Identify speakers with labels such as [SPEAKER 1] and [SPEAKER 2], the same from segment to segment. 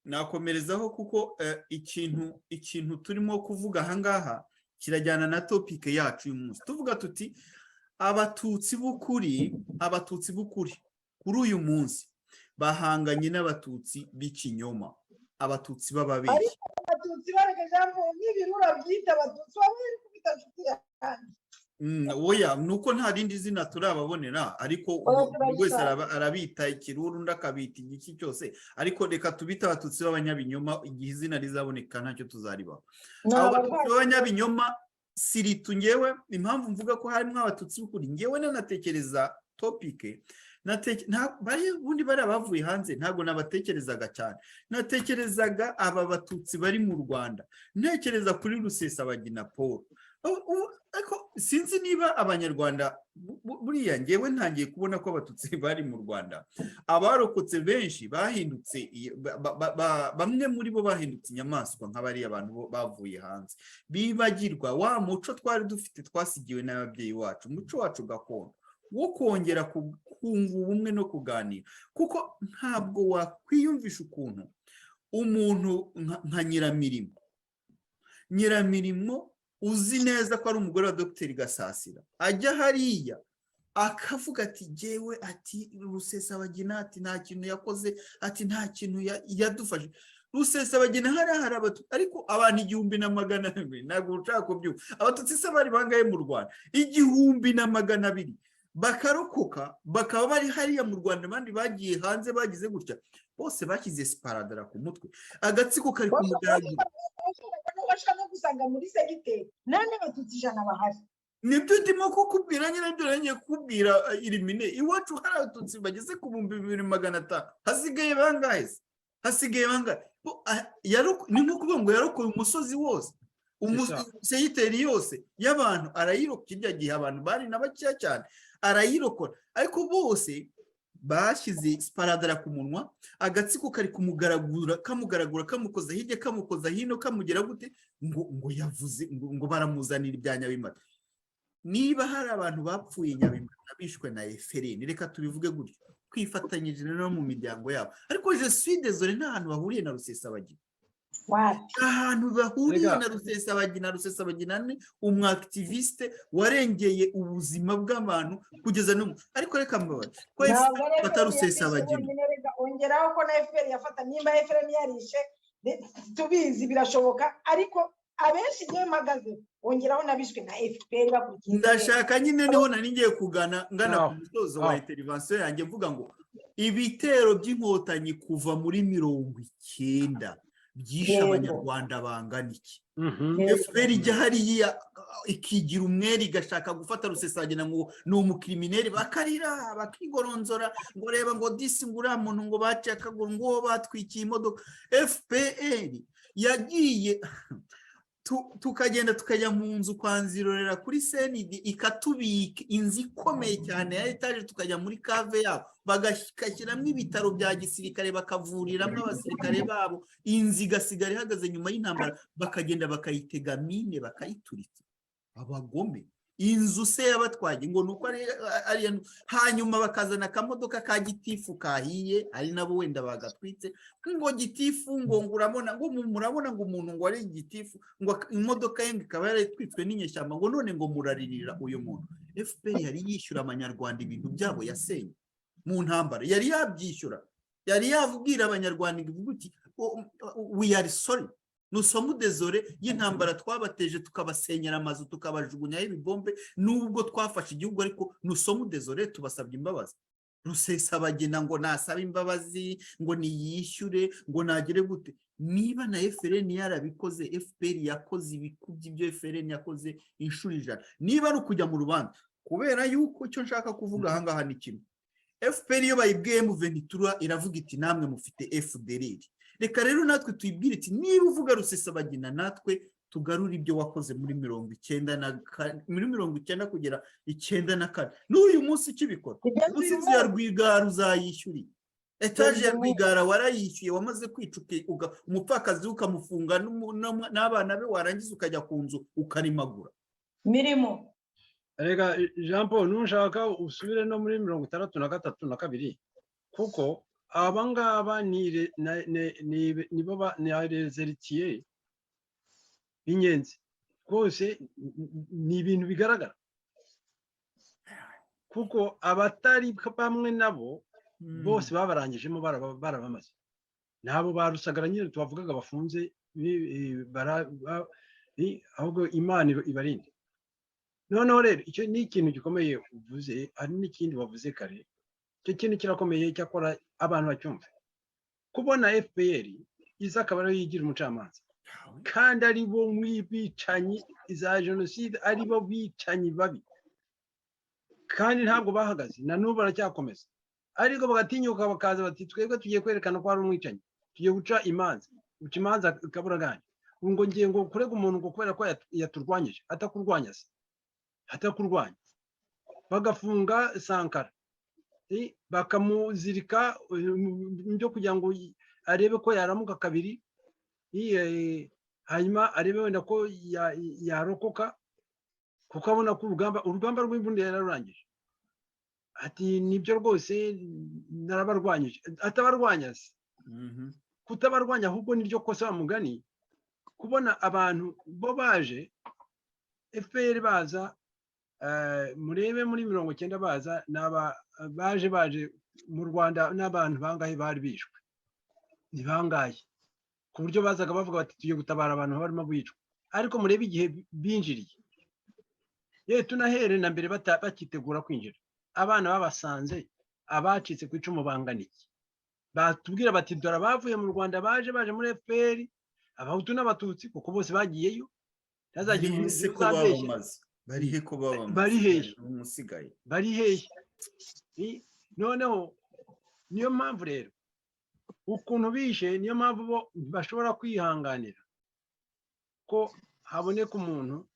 [SPEAKER 1] nakomerezaho kuko ikintu turimo kuvuga ahangaha kirajyana na topic yacu uyu munsi. Tuvuga tuti abatutsi b'ukuri kuri uyu munsi bahanganye n'abatutsi b'ikinyoma, abatutsi b'ababeshyi.
[SPEAKER 2] ariko abatutsi baregejeho n'ibirura byita abatutsi bari kubita nshuti yanjye.
[SPEAKER 1] Oya nuko nta rindi zina turababonera, ariko buri wese arabita ikiruru undi akabita igiki cyose, ariko reka tubita abatutsi b'abanyabinyoma, igihe izina rizaboneka ntacyo tuzaribaho. Abo batutsi b'abanyabinyoma siritu ngewe impamvu mvuga ko harimo abatutsi b'ukuri, ngewe nanatekereza topike bundi bari abavuye hanze ntabwo nabatekerezaga cyane, natekerezaga aba batutsi bari mu Rwanda, ntekereza kuri Rusesabagina Paul. Ariko sinzi niba abanyarwanda buriya ngewe ntangiye kubona ko abatutsi bari mu Rwanda abarokotse benshi bahindutse, bamwe muri bo bahindutse inyamaswa nk'abari abantu bavuye hanze, bibagirwa wa muco twari dufite twasigiwe n'ababyeyi wacu, umuco wacu gakondo wo kongera kunga ubumwe no kuganira. Kuko ntabwo wakwiyumvisha ukuntu umuntu nka Nyiramirimo uzi neza ko ari umugore wa Dr Gasasira ajya hariya akavuga ati jewe ati Rusesabagina ati nta kintu yakoze, ati nta kintu yadufashe. Rusesabagina hari abatutsi ariko abantu 1,200 ntabwo ushaka kubyuka. Abatutsi se bari bangaye mu Rwanda 1,200 bakarokoka bakaba bari hariya mu Rwanda, abandi bagiye hanze bagize gutya, bose bakize sparadara ku mutwe, agatsiko kari ku mugaragaro.
[SPEAKER 2] Bashaka gusanga muri segiteri nane abatutsi 100 bahari.
[SPEAKER 1] Nibyo ndimo kukubwira, nyine ngiye kukubwira irimine iwacu hari abatutsi bageze ku 2,500. Hasigaye bangahe? Ni nko kuvuga ngo yarokoye umusozi wose, segiteri yose y'abantu arayiroka. Kirya gihe abantu bari nabakiya cyane, arayirokora. Ariko bose bashyize sparadara ku munwa, agatsiko kari kumugaragura kamukoza hirya kamukoza hino kamugera gute ngo yavuze ngo baramuzanira ibya Nyabimata. Niba hari abantu bapfuye Nyabimata bishwe na FRN, reka tubivuge gutyo, kwifatanyije no mu miryango yabo. Ariko je suis désolé, nta hantu bahuriye na Rusesabagina. Ahantu bahuriye na Rusesabagina ni umwaktiviste warengeye ubuzima bw'abantu kugeza no. Ariko reka mbabaye ko fata Rusesabagina
[SPEAKER 2] ongeraho ko na FPR yafata nimba FPR yarishe tubizi birashoboka, ariko abenshi ngiye mpagaze ongeraho nabishwe na FPR bakurikiye.
[SPEAKER 1] Ndashaka nyine niho nari ngiye kugana ngana ku musozo wa intervention yanjye mvuga ngo ibitero by'inkotanyi kuva muri 90 byishe abanyarwanda bangana iki. FPR ijya hariya ikigira umwere igashaka gufata Rusesabagina ngo ni umukrimineri, bakarira bakigoronzora ngo reba ngo disi ngura muntu ngo baciye akaguru ngo batwikiye imodoka. FPR yagiye tukagenda tukajya mu nzu kwa Nzirorera kuri Senidi ikatubika inzu ikomeye cyane ya etage, tukajya muri kave yabo bagashyiramo ibitaro bya gisirikare bakavuriramo abasirikare babo, inzu igasigara ihagaze nyuma y'intambara, bakagenda bakayitega mine bakayituritsa. Abagome inzu se yabatwaye ngo nuko ari hanyuma bakazana akamodoka ka gitifu kahiye, ari nabo wenda bagatwitse ngo gitifu ngo urabona ngo murabona ngo umuntu ngo ari gitifu ngo imodoka ye ikaba yaratwitswe n'inyeshyamba ngo none ngo muraririra uyu muntu. FPR yari yishyura abanyarwanda ibintu byabo yasenye mu ntambara, yari yabyishyura, yari yabwira abanyarwanda ivuga uti we are sorry, nous sommes désolés y'intambara twabateje tukabasenyera amazu tukabajugunyaho ibibombe, nubwo twafashe igihugu ariko nous sommes désolés, tubasabye imbabazi. Rusesabagina ngo nasaba imbabazi ngo niyishyure ngo nagere gute. Niba na FRN yarabikoze, FPR yakoze ibikubye ibyo FRN yakoze inshuro 100. Niba ari ukujya mu rubanza, kubera yuko icyo nshaka kuvuga ahangaha ni kimwe, FPR iyo bayibwiye mu Ventura iravuga iti namwe mufite FDLR. Reka rero natwe tuyibwire iti niba uvuga Rusesabagina natwe tugarura ibyo wakoze muri 90 kugera 94 n'uyu munsi kibikora. Usinzi ya Rwigara uzayishyuri, etage ya Rwigara warayishyuye, wamaze kwicuke umupfakazi ukamufunga n'abana be, warangiza ukajya ku nzu ukarimagura
[SPEAKER 2] mirimo.
[SPEAKER 3] Rega Jean Paul, nushaka usubire no muri 63 na 2 kuko abangaba nibo rezeritiye b'inyenzi rwose ni ibintu bigaragara kuko abatari bamwe nabo bose babarangijemo barabamaze nabo barusagara nyine tubavugaga bafunze ahubwo Imana ibarinde. Noneho rero icyo ni ikintu gikomeye uvuze, hari n'ikindi wavuze kare, icyo kintu kirakomeye cyakora abantu bacyumve, kubona FPR iza akaba ariyo yigira umucamanza kandi ari bo bicanyi za jenoside, ari bo bicanyi babi kandi ntabwo bahagaze na n'ubu baracyakomeza, ariko bagatinyuka bakaza bati twebwe tugiye kwerekana ko ari umwicanyi, tugiye guca imanza, guca imanza kaburaganya, ngo ngiye ngo kurega umuntu ngo kubera ko yaturwanyije, atakurwanya se atakurwanya, bagafunga Sankara bakamuzirika byo kugira ngo arebe ko yaramuka kabiri, hanyuma arebe wenda ko yarokoka, kuko abona ko urugamba rw'imbunda yararurangije, ati nibyo rwose narabarwanyije, atabarwanya se kutabarwanya ahubwo niryo kosa bamugani, kubona abantu bo baje FPR baza murebe muri 90 baza baje mu Rwanda n'abantu bangahe bari bishwe, ni bangahe ku buryo bazaga bavuga bati tugiye gutabara abantu barimo bicwa, ariko murebe igihe binjiriye, tunahere na mbere bakitegura kwinjira, abana babasanze abacitse ku icumu banganiki, batubwira bati dore bavuye mu Rwanda baje muri FPR, abahutu n'abatutsi kuko bose bagiyeyo, ntazagira umuntu uzabeshya
[SPEAKER 1] barihe ko babamaze,
[SPEAKER 3] barihehe
[SPEAKER 1] umusigaye
[SPEAKER 3] barihehe. Noneho niyo mpamvu rero ukuntu bishe, niyo mpamvu bo bashobora kwihanganira ko haboneka umuntu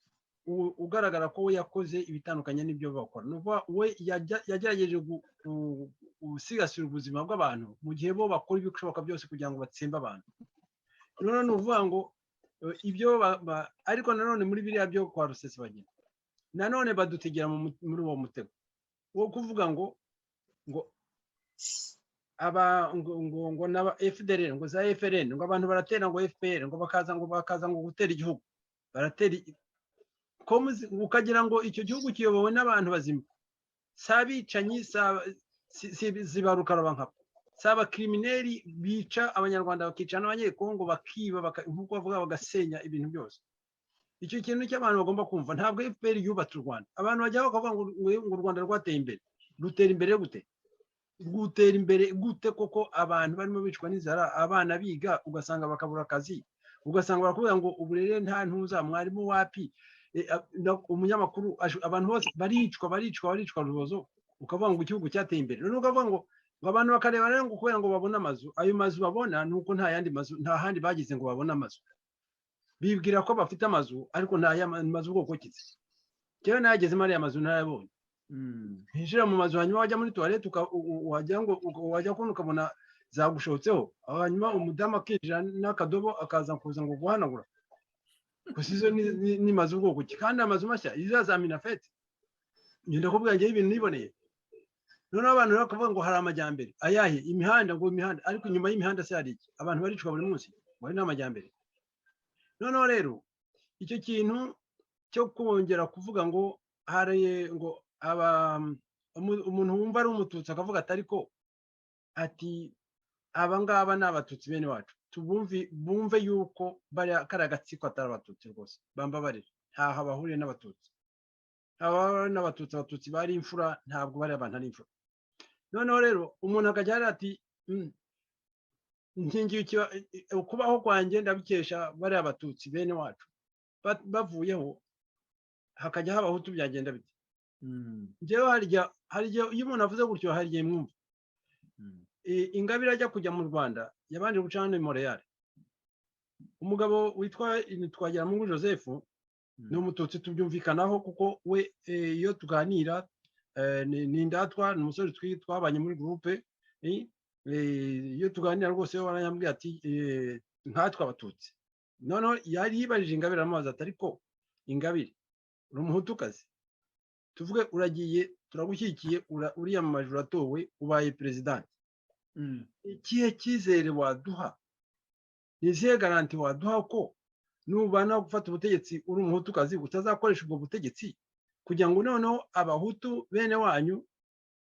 [SPEAKER 3] ugaragara ko we yakoze ibitandukanye n'ibyo bakora, nuvuga we yagerageje gusigasira ubuzima bw'abantu mu gihe bo bakora ibishoboka byose kugira ngo batsembe abantu. None nuvuga ngo ibyo ariko nanone muri biriya byo kwa Rusesabagina nanone badutegera muri uwo mutego wo kuvuga ngo ngo na FDLR ngo za FRN ngo abantu baratera ngo FPR ngo bakaza ngo gutera igihugu, baratera ukagira ngo icyo gihugu kiyobowe n'abantu bazima, sabicanyi zibaruka rabanka, saba crimineli bica abanyarwanda bakica n'abanyekongo bakiba nkuko bavuga bagasenya ibintu byose. Icyo kintu cy'abantu bagomba kumva, ntabwo FPR yubatse u Rwanda. Abantu bajyaho bakavuga ngo u Rwanda rwateye imbere, rutera imbere gute? Gutera imbere gute koko abantu barimo bicwa n'inzara, abana biga ugasanga bakabura akazi, ugasanga barakubwira ngo uburere nta ntuza, mwarimu wapi, umunyamakuru, abantu bose baricwa rubozo, ukavuga ngo igihugu cyateye imbere. None ukavuga ngo abantu bakareba rero ngo kubera ngo babone amazu, ayo mazu babona nuko nta yandi mazu, nta handi bagize ngo babone amazu, bibwira ko bafite amazu ariko nta mazu ubwoko kize. Cyewe nageze muri aya mazu ntayabonye, hinjira mu mazu hanyuma wajya muri toilette wajya kubona ukabona zagushotseho, hanyuma umudamu akinjira n'akadobo akaza kuza ngo guhanagura, gusa izo ni mazu ubwoko ki? Kandi amazu mashya izaza Minafete, ngenda kubwira ngewe ibintu niboneye. None abantu bakavuga ngo hari amajyambere ayahe, imihanda ngo imihanda, ariko inyuma y'imihanda se hari iki? Abantu baricwa buri munsi, ngo ari n'amajyambere. Noneho rero icyo kintu cyo kongera kuvuga ngo hari ngo umuntu wumva ari umututsi akavuga ati ariko ati abangaba ni abatutsi bene wacu, bumve yuko kari agatsiko atari abatutsi rwose, bambabarira, ntaho bahuriye n'abatutsi, abatutsi bari imfura, ntabwo bari abantu ari imfura. Noneho rero umuntu akajya ati ukubaho kwanjye ndabikesha bari abatutsi bene wacu, bavuyeho hakajya habahutu, byagenda bite? Njyewe hari igihe iyo umuntu avuze gutyo hari igihe mwumva. Ingabire ajya kujya mu Rwanda yabanje guca hano i Montreal, umugabo witwa Twagiramungu Joseph ni umututsi, tubyumvikanaho kuko we iyo tuganira ni indatwa, ni umusore twabanye muri groupe, iyo tuganira rwose waranyambwiye ati nkatwe abatutsi. Noneho yari yibajije Ingabire aramubaza ati ariko Ingabire uri umuhutukazi, tuvuge uragiye turagushyigikiye, uriyamamaje uratowe ubaye president, ikihe cyizere waduha, ni izihe garanti waduha ko nubana gufata ubutegetsi uri umuhutukazi utazakoresha ubwo butegetsi kugira ngo noneho abahutu bene wanyu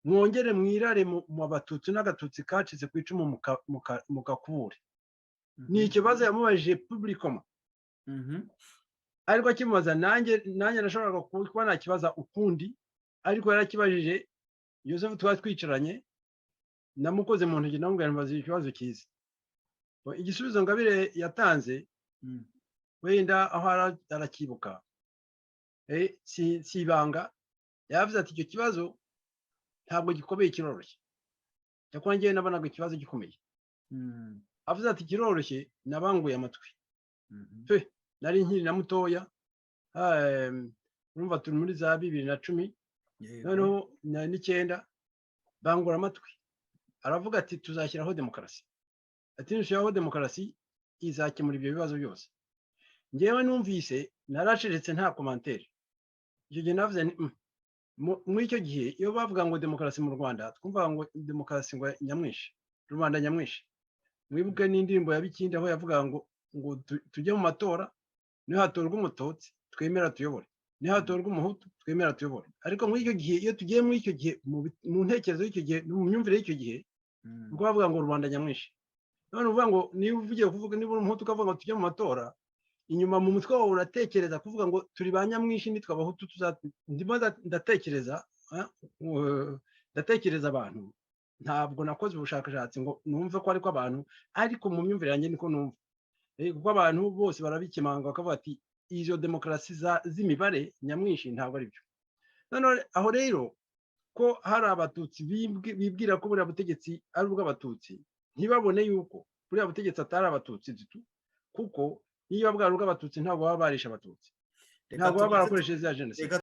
[SPEAKER 3] mwongere mwirare mu Abatutsi n'agatutsi kacize ku icumu mukakubure. Ni ikibazo yamubajije publicoma, ariko akimubaza nanjye nashoboraga kuba nakibaza ukundi, ariko yarakibajije. Yosefu twari twicaranye, namukoze mu ntoki namubwira mbaza ikibazo cyiza. Igisubizo Ngabire yatanze wenda aho arakibuka, si ibanga, yavuze ati icyo kibazo ntabwo gikomeye, kiroroshye. Cyakora njyewe nabonaga ikibazo gikomeye. Avuze ati kiroroshye, nabanguye amatwi. Nari nkiri na mutoya, urumva turi muri za 2010, noneho 9 bangura amatwi. Aravuga ati tuzashyiraho demokarasi. Ati nushyiraho demokarasi izakemura ibyo bibazo byose. Njyewe numvise naracecetse nta commentaire. Icyo gihe navuze muri icyo gihe iyo bavuga ngo demokarasi mu Rwanda, twumva ngo demokarasi ngo nyamwinshi, rubanda nyamwinshi. Mwibuke n'indirimbo ya Bikindi aho yavuga ngo tujye mu matora, niho hatorwa umututsi twemera tuyobore, niho hatorwa umuhutu twemera tuyobore. Ariko muri icyo gihe iyo tugiye muri icyo gihe mu ntekerezo y'icyo gihe, mu myumvire y'icyo gihe, ubwo bavuga ngo rubanda nyamwinshi. None uvuga ngo niba uvugiye kuvuga, niba uri umuhutu ukavuga ngo tujye mu matora, inyuma mu mutwe wawe uratekereza kuvuga ngo turi ba nyamwinshi nitwe abahutu ndimo ndatekereza abantu. Ntabwo nakoze ubushakashatsi ngo numve ko ariko abantu, ariko mu myumvire yanjye niko numva. Kuko abantu bose barabikimanga bakavuga ati izo demokarasi z'imibare nyamwinshi ntabwo ari byo. None aho rero ko hari abatutsi bibwira ko buriya butegetsi ari ubw'abatutsi, ntibabone yuko buriya butegetsi atari abatutsi dutu, kuko niyo bwari ubw'abatutsi ntabwo baba barisha abatutsi, ntabwo baba barakoresheje za jenoside.